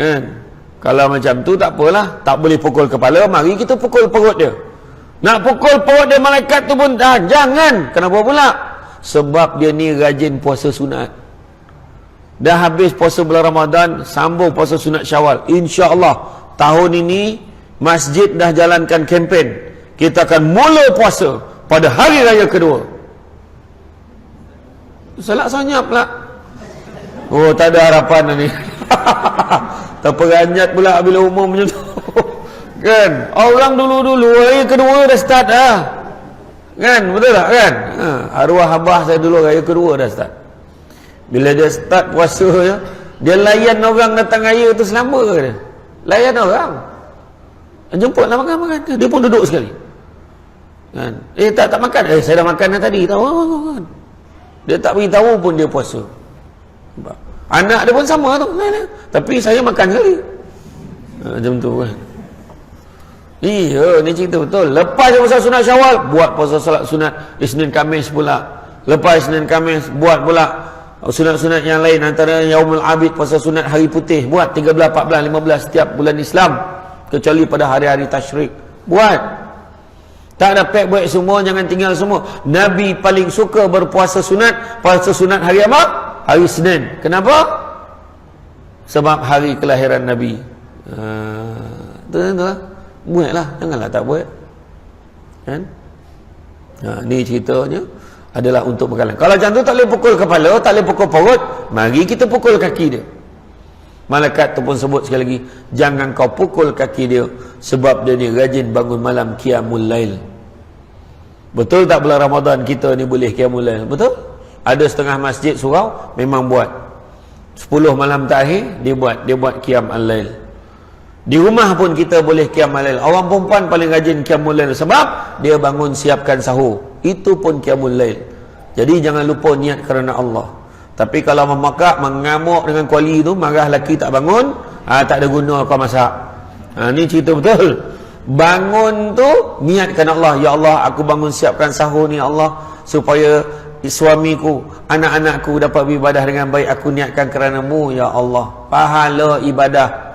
Kan? Kalau macam tu tak apalah, tak boleh pukul kepala, mari kita pukul perut dia. Nak pukul perut dia malaikat tu pun jangan. Kenapa pula? Sebab dia ni rajin puasa sunat. Dah habis puasa bulan Ramadan, sambung puasa sunat Syawal. InsyaAllah tahun ini masjid dah jalankan kempen. Kita akan mula puasa pada hari raya kedua. Salah senyap pula. Oh, tak ada harapan ni. Terperanjat pula bila umur macam tu. Kan? Orang dulu-dulu raya kedua dah start dah. Kan? Betul tak kan? Arwah abah saya dulu raya kedua dah start. Bila dia start puasa dia layan orang datang raya tu selama dia. Layan orang. Jemput lah makan-makan. Dia pun duduk sekali. Kan? Tak makan. Saya dah makan dah tadi. Tahu kan? Dia tak beritahu pun dia puasa. Anak dia pun sama tu. Tapi saya makan sekali. Macam tu kan. Iya, ni cerita betul. Lepas puasa sunat Syawal, buat puasa salat sunat Isnin Khamis pula. Lepas Isnin Khamis, buat pula sunat-sunat yang lain. Antara Yaumul Abid, puasa sunat hari putih. Buat 13, 14, 15 setiap bulan Islam. Kecuali pada hari-hari tasyrik. Buat. Tak ada pek buat semua, jangan tinggal semua. Nabi paling suka berpuasa sunat. Puasa sunat hari apa? Hari Senin. Kenapa? Sebab hari kelahiran Nabi. Itu lah. Buatlah, janganlah tak buat. Kan? Ni ceritanya adalah untuk bekalan. Kalau macam tu tak boleh pukul kepala, tak boleh pukul perut, mari kita pukul kaki dia. Malaikat tu pun sebut sekali lagi, jangan kau pukul kaki dia sebab dia ni rajin bangun malam qiyamul lail. Betul tak bulan Ramadan kita ni boleh qiyamul lail? Betul? Ada setengah masjid surau memang buat 10 malam terakhir dia buat qiyam al-lail. Di rumah pun kita boleh qiyam al-lail. Orang perempuan paling rajin qiyamul lail sebab dia bangun siapkan sahur. Itu pun qiyamul lail. Jadi jangan lupa niat kerana Allah. Tapi kalau memakak, mengamuk dengan kuali tu, marah laki tak bangun, tak ada guna kau masak. Ni cerita betul. Bangun tu niat kerana Allah. Ya Allah, aku bangun siapkan sahur ni Allah, supaya suamiku, anak-anakku dapat beribadah dengan baik. Aku niatkan kerana-Mu ya Allah. Pahala ibadah.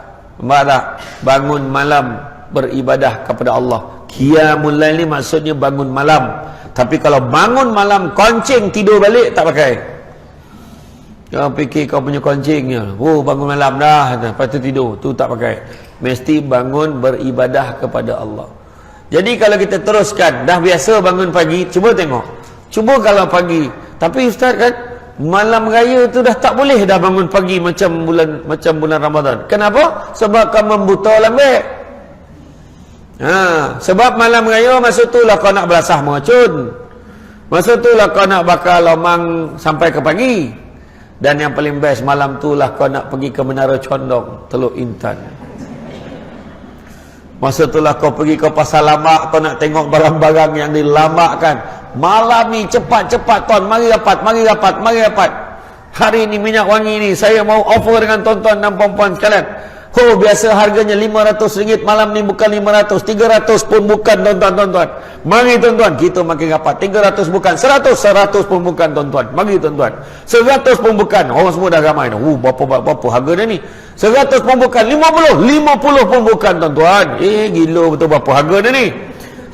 Bangun malam beribadah kepada Allah. Qiyamul lail ni maksudnya bangun malam. Tapi kalau bangun malam koncing tidur balik tak pakai. Kau fikir kau punya koncingnya, oh bangun malam dah, lepas tu tidur, tu tak pakai. Mesti bangun beribadah kepada Allah. Jadi kalau kita teruskan, dah biasa bangun pagi, cuba tengok. Cuba kalau pagi. Tapi Ustaz kan malam raya tu dah tak boleh dah bangun pagi macam bulan Ramadan. Kenapa? Sebab kau membuta lambek. Sebab malam raya masa tu lah kau nak belasah meracun. Masa tu lah kau nak bakar lomang sampai ke pagi. Dan yang paling best malam tu lah kau nak pergi ke Menara Condong, Teluk Intan. Masa tu lah kau pergi ke Pasar Lamak, kau nak tengok barang-barang yang dilamakkan. Malam ni cepat-cepat tuan, mari rapat. Hari ni minyak wangi ni saya mau offer dengan tuan-tuan dan puan-puan sekalian. Biasa harganya RM500, malam ni bukan 500, 300 pun bukan tuan-tuan. Mari tuan-tuan, kita makin rapat. 300 bukan, 100 pun bukan tuan-tuan. Mari tuan-tuan. 100 pun bukan. Orang semua dah ramai dah. Berapa harga dia ni? 100 pun bukan, 50 pun bukan tuan-tuan. Gila betul berapa harga dia ni?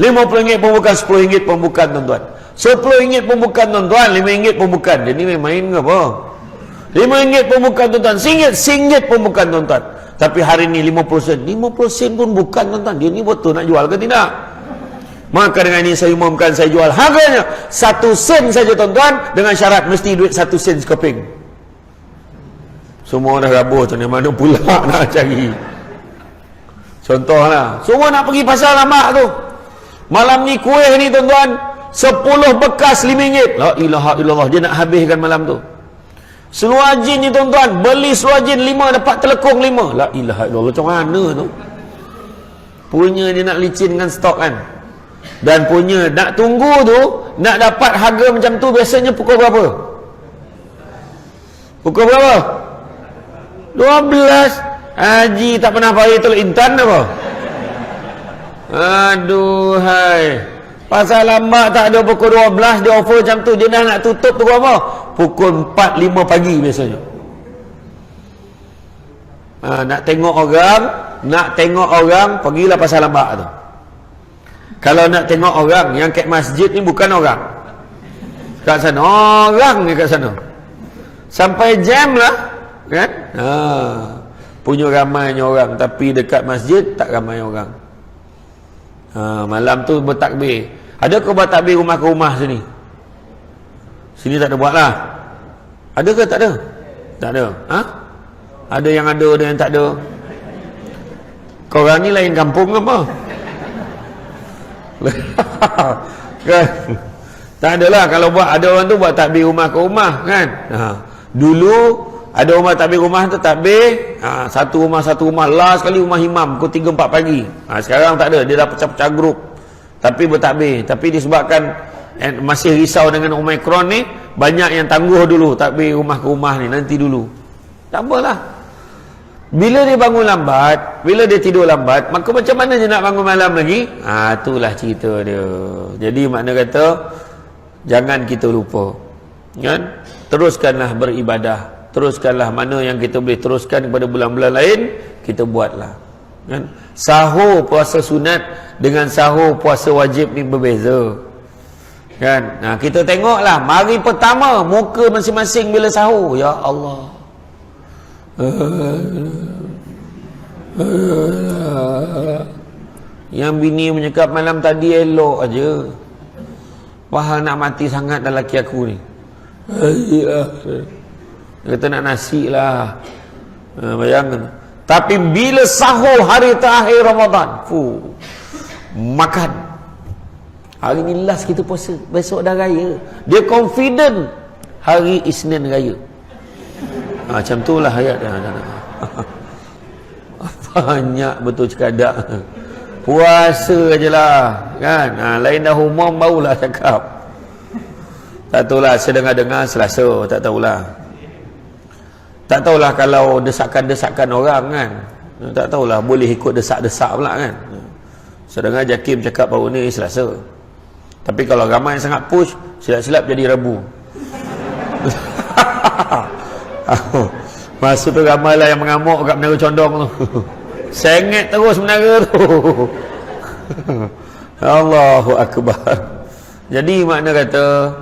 RM50 pun bukan, RM10 pun bukan tuan-tuan. RM10 pun bukan tuan-tuan, RM5 pun bukan. Dia ni main ke apa? RM5 pun bukan tuan-tuan, RM1 pun bukan tuan-tuan. Tapi hari ni 50 sen. 50 sen pun bukan tuan-tuan. Dia ni betul nak jual ke tidak? Maka dengan ini saya umumkan saya jual harganya 1 sen saja tuan-tuan, dengan syarat mesti duit 1 sen sekeping. Semua dah rabur macam mana pula nak cari. Contohlah, semua nak pergi pasar Lamak tu. Malam ni kuih ni tuan-tuan 10 bekas RM5. La ilaha illallah, dia nak habiskan malam tu. Seluar jin ni tuan-tuan, beli seluar jin 5 dapat telekung 5. La ilaha illallah, macam mana tu? Punya dia nak licin dengan stok kan. Dan punya nak tunggu tu, nak dapat harga macam tu biasanya pukul berapa? Pukul berapa? 12. Haji tak pernah pergi Teluk Intan apa? Aduhai. Pasal Lamak tak ada pukul 12, dia offer macam tu. Dia dah nak tutup pukul apa? Pukul 4-5 pagi biasanya. Nak tengok orang pergilah pasar Lambak tu. Kalau nak tengok orang yang kat masjid ni bukan orang kat sana, orang ni kat sana sampai jam lah kan. Punya ramainya orang, tapi dekat masjid tak ramai orang. Malam tu bertakbir. Ada ke bertakbir rumah ke rumah sini? Sini tak ada buat lah. Ada ke tak ada? Tak ada. Ada yang ada yang tak ada. Korang ni lain kampung ke apa? Kan? Tak adalah. Kalau buat, ada orang tu buat takbir rumah ke rumah kan. Dulu ada rumah takbir rumah tu takbir satu rumah last sekali rumah imam pukul 3-4 pagi. Sekarang tak ada, dia dah pecah-pecah grup tapi bertakbir. Tapi disebabkan masih risau dengan Omicron ni, banyak yang tangguh dulu takbir rumah ke rumah ni, nanti dulu. Tak apalah. Bila dia bangun lambat, bila dia tidur lambat, maka macam mana dia nak bangun malam lagi? Itulah cerita dia. Jadi makna kata jangan kita lupa kan? Teruskanlah beribadah, teruskanlah mana yang kita boleh teruskan kepada bulan-bulan lain, kita buatlah kan? Sahur puasa sunat dengan sahur puasa wajib ni berbeza kan. Kita tengoklah mari pertama muka masing-masing bila sahur, ya Allah, yang bini menyekap malam tadi elok aja, wah nak mati sangat dah laki aku ni. Dia kata nak nasi lah. Bayangkan. Tapi bila sahur hari terakhir Ramadan, makan. Hari ni last kita puasa, besok dah raya. Dia confident hari Isnin raya. Macam tu lah ayat dia. Banyak betul cekadak. Puasa je lah kan. Lain dah umum barulah cakap. Tak tahulah, sedengar-dengar Selasa, tak tahulah. Tak tahulah kalau desakan-desakan orang kan. Tak tahulah, boleh ikut desak-desak pula kan. Sedengar Jakim cakap baru ni Selasa. Tapi kalau ramai sangat push, silap-silap jadi Rabu. Masa tu ramai lah yang mengamuk kat Menara Condong tu. Sengit terus menara tu. Allahu Akbar. Jadi makna kata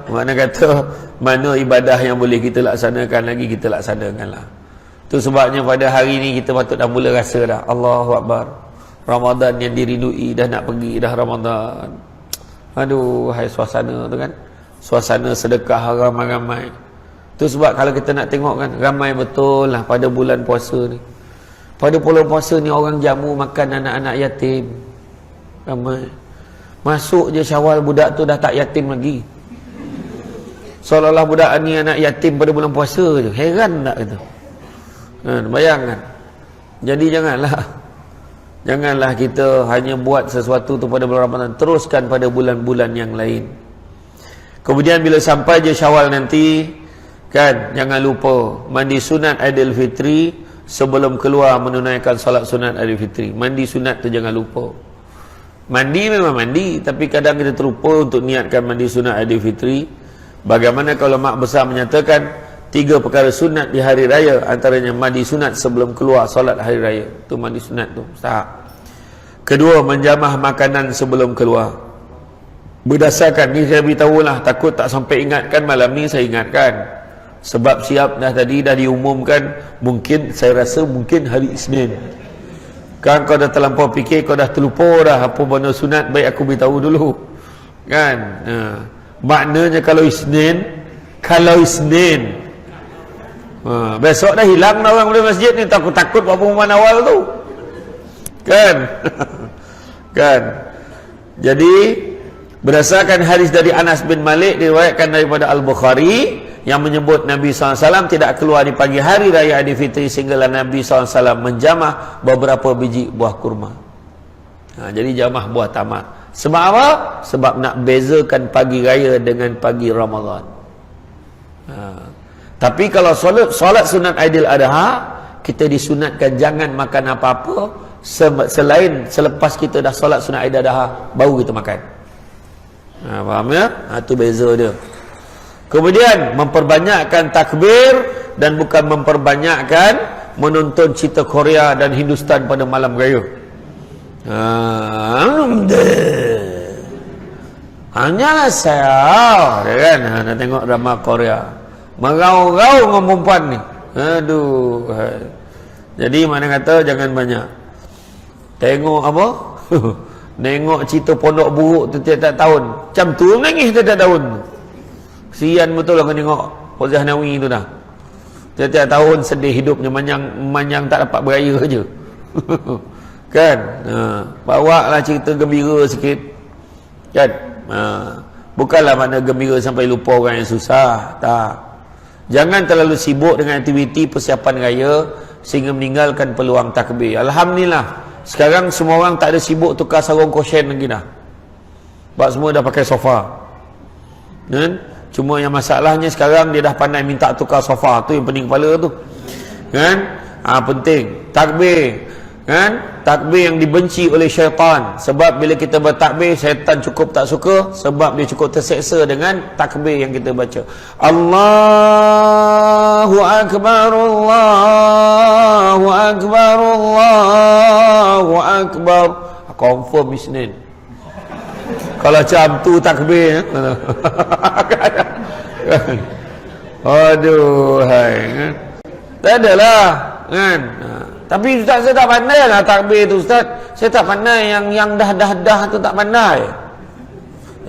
mana ibadah yang boleh kita laksanakan lagi, kita laksanakanlah. Tu sebabnya pada hari ni kita patut dah mula rasa dah, Allahu Akbar, Ramadan yang dirindui dah nak pergi dah Ramadan. Aduh, hai suasana tu kan, suasana sedekah ramai-ramai. Tu sebab kalau kita nak tengok kan, ramai betul lah pada bulan puasa ni. Pada bulan puasa ni orang jamu makan anak-anak yatim. Ramai. Masuk je Syawal, budak tu dah tak yatim lagi. Seolah-olah budak ni anak yatim pada bulan puasa je. Heran tak kata? Bayangkan. Jadi janganlah kita hanya buat sesuatu tu pada bulan Ramadan, teruskan pada bulan-bulan yang lain. Kemudian bila sampai je Syawal nanti kan, jangan lupa mandi sunat Aidil Fitri sebelum keluar menunaikan solat sunat Aidil Fitri. Mandi sunat tu jangan lupa. Mandi memang mandi, tapi kadang kita terlupa untuk niatkan mandi sunat Aidil Fitri. Bagaimana kalau mak besar menyatakan 3 perkara sunat di hari raya, antaranya mandi sunat sebelum keluar solat hari raya. Tu mandi sunat tu mustahab. Kedua, menjamah makanan sebelum keluar. Berdasarkan ni saya beritahu lah, takut tak sampai ingatkan, malam ni saya ingatkan. Sebab siap dah tadi dah diumumkan, mungkin saya rasa mungkin hari Isnin. Kan kau dah terlampau fikir, kau dah terlupa dah apa benda sunat, baik aku beritahu dulu kan. Maknanya kalau Isnin besok dah hilang dah orang dari masjid ni, takut-takut buat pengumuman awal tu kan. Kan. Jadi berdasarkan hadis dari Anas bin Malik diriwayatkan daripada Al-Bukhari yang menyebut Nabi SAW tidak keluar di pagi hari raya Aidil Fitri sehinggalah Nabi SAW menjamah beberapa biji buah kurma. Jadi jamah buah tamak. Sebab apa? Sebab nak bezakan pagi raya dengan pagi Ramadan. Tapi kalau solat sunat Aidil Adha, kita disunatkan jangan makan apa-apa selain selepas kita dah solat sunat Aidil Adha baru kita makan. Faham ya? Itu beza dia. Kemudian memperbanyakkan takbir dan bukan memperbanyakkan menonton cerita Korea dan Hindustan pada malam raya. Hanyalah saya kan nak tengok drama Korea, merau-rau dengan perempuan ni. Aduh. Jadi mana kata jangan banyak tengok apa nengok cerita pondok buruk tu tiap-tiap tahun. Macam tu nangis tiap-tiap tahun. Kesian betul lah kau tengok Hozah Nawi tu dah. Tiap-tiap tahun sedih hidupnya, manjang tak dapat beraya je. Kan? Bawa lah cerita gembira sikit. Kan? Bukanlah makna gembira sampai lupa orang yang susah. Tak. Jangan terlalu sibuk dengan aktiviti persiapan raya sehingga meninggalkan peluang takbir. Alhamdulillah. Sekarang semua orang tak ada sibuk tukar sarung kosyen lagi dah. Sebab semua dah pakai sofa. Kan? Cuma yang masalahnya sekarang dia dah pandai minta tukar sofa. Tu yang pening kepala tu. Kan? Penting. Takbir. Kan? Takbir yang dibenci oleh syaitan. Sebab bila kita bertakbir, syaitan cukup tak suka. Sebab dia cukup terseksa dengan takbir yang kita baca. Allahu Akbar, Allahu Akbar, Allahu Akbar. Confirm Isnin. Kalau macam tu takbir. Aduh, hai. Tak adalah. Kan? Tapi Ustaz, saya tak pandai lah takbir tu Ustaz. Saya tak pandai yang dah tu tak pandai.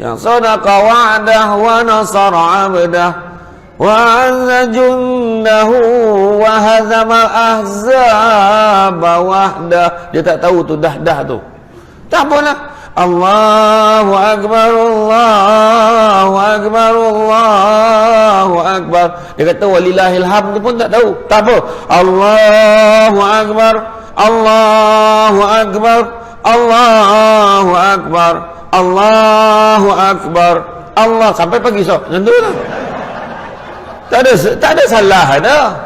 Yang sadaqa wa'dah wa nasara 'abdah wa 'azza jundahu wa hazama ahzaba wahdah. Dia tak tahu tu dah tu. Tak apalah. Allahu Akbar, Allahu Akbar, Allahu Akbar. Dia kata walillahil hamd pun tak tahu. Tak apa. Allahu Akbar, Allahu Akbar, Allahu Akbar, Allahu Akbar, Allah sampai pagi esok. Macam tu lah. Tak ada salah dah.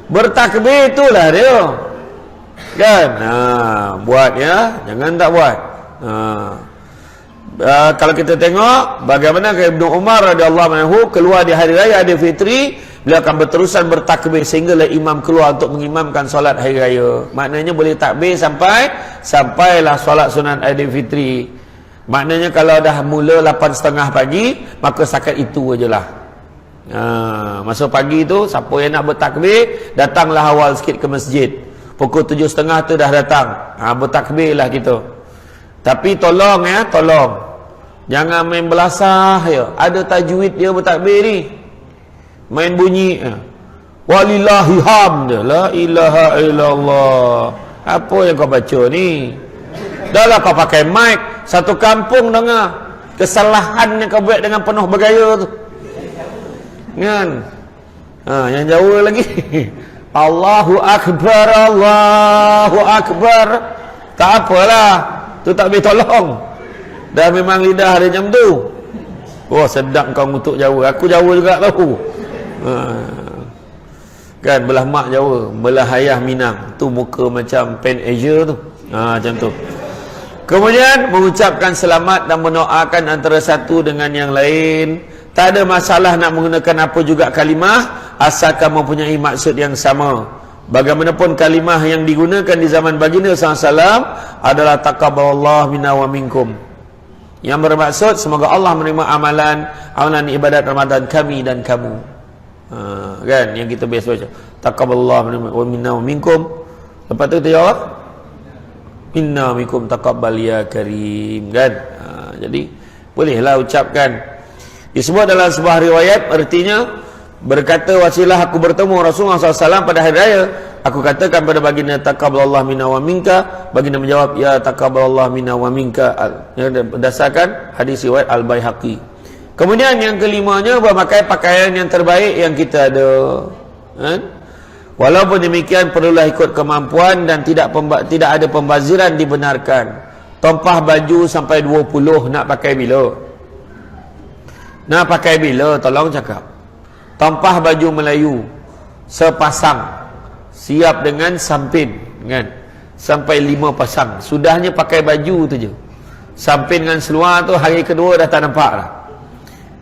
Bertakbir itulah dia. Kan? Buat ya, jangan tak buat. Kalau kita tengok bagaimana Ibnu Umar radhiyallahu anhu keluar di hari raya Aidilfitri, beliau akan berterusan bertakbir sehinggalah imam keluar untuk mengimamkan solat hari raya. Maknanya boleh takbir sampailah solat sunat Aidilfitri. Maknanya kalau dah mula 8.30 pagi, maka setakat itu ajalah. Masa pagi tu siapa yang nak bertakbir, datanglah awal sikit ke masjid. Pukul 7.30 tu dah datang. Bertakbirlah kita. Tapi tolong ya, tolong. Jangan main belasah ya. Ada tajwid dia bertakbir ni. Main bunyi. Walillahi hamd. La ilaha illallah. Apa yang kau baca ni? Dah lah kau pakai mic. Satu kampung dengar. Kesalahan yang kau buat dengan penuh bergaya tu. Kan? Yang Jawa lagi. Allahu Akbar, Allahu Akbar. Tak apalah. Tu tak boleh tolong. Dah memang lidah dia macam tu. Oh sedap kau ngutuk Jawa. Aku Jawa juga tahu. Kan belah mak Jawa, belah ayah Minang. Tu muka macam Pan Asia tu. Macam tu. Kemudian mengucapkan selamat dan mendoakan antara satu dengan yang lain. Tak ada masalah nak menggunakan apa juga kalimah asalkan mempunyai maksud yang sama. Bagaimanapun kalimah yang digunakan di zaman baginda SAW adalah taqabbalallahu minna wa minkum, yang bermaksud semoga Allah menerima amalan ibadat Ramadan kami dan kamu. Kan yang kita biasa baca taqabbalallahu minna wa minkum. Lepas tu kita jawab minna minkum taqabbal ya karim. Kan? Jadi bolehlah ucapkan. Disebut dalam sebuah riwayat artinya berkata wasilah aku bertemu Rasulullah SAW pada hari raya, aku katakan pada baginda taqabbalallahu minna wa minka. Baginda menjawab ya taqabbalallahu minna wa minka, berdasarkan hadis riwayat Al-Baihaqi. Kemudian yang kelimanya berpakai pakaian yang terbaik yang kita ada. Walaupun demikian perlulah ikut kemampuan dan tidak ada pembaziran dibenarkan. Tompah baju sampai 20 nak pakai bila? Nak pakai bila? Tolong cakap. Tompah baju Melayu sepasang, siap dengan sampin, kan? Sampai 5 pasang. Sudahnya pakai baju tu je. Sampin dengan seluar tu hari kedua dah tak nampak lah.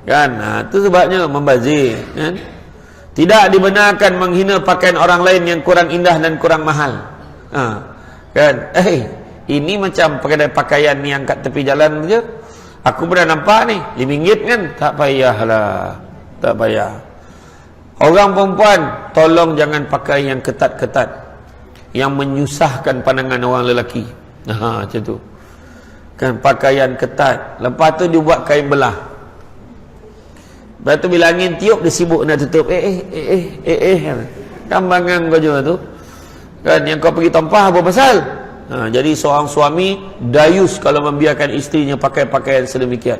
Kan? Itu sebabnya membazir, kan? Tidak dibenarkan menghina pakaian orang lain yang kurang indah dan kurang mahal. Kan? Ini macam pakaian ni angkat tepi jalan je. Aku pernah nampak ni, RM5 kan? Tak payahlah. Tak payah. Orang perempuan, tolong jangan pakai yang ketat-ketat, yang menyusahkan pandangan orang lelaki. Macam tu. Kan pakaian ketat. Lepas tu dia buat kain belah. Lepas tu bila angin tiup, dia sibuk nak tutup. Kambangan kau je tu. Kan, yang kau pergi tampah apa pasal? Jadi seorang suami dayus kalau membiarkan isterinya pakai pakaian sedemikian.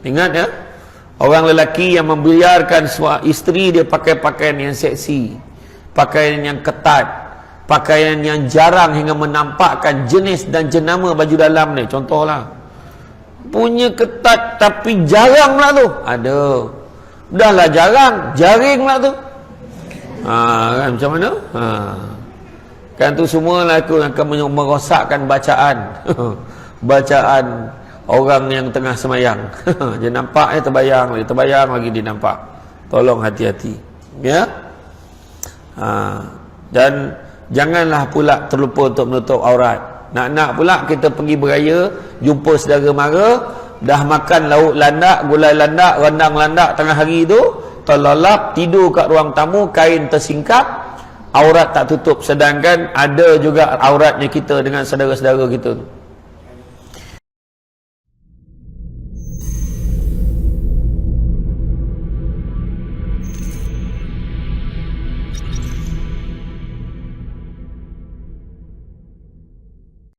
Ingat ya, orang lelaki yang membiarkan isteri dia pakai pakaian yang seksi, pakaian yang ketat, pakaian yang jarang hingga menampakkan jenis dan jenama baju dalam ni. Contohlah, punya ketat tapi jarang lah tu. Ada. Dahlah jarang, jaring lah tu. Kan macam mana? Kan tu semualah aku akan merosakkan bacaan. Bacaan orang yang tengah semayang. Dia nampak terbayang lagi dia nampak. Tolong hati-hati. Ya. Dan janganlah pula terlupa untuk menutup aurat. Nak pula kita pergi beraya, jumpa saudara mara, dah makan lauk landak, gulai landak, rendang landak tengah hari tu, terlelap tidur kat ruang tamu, kain tersingkap, aurat tak tutup. Sedangkan ada juga auratnya kita dengan saudara-saudara kita tu.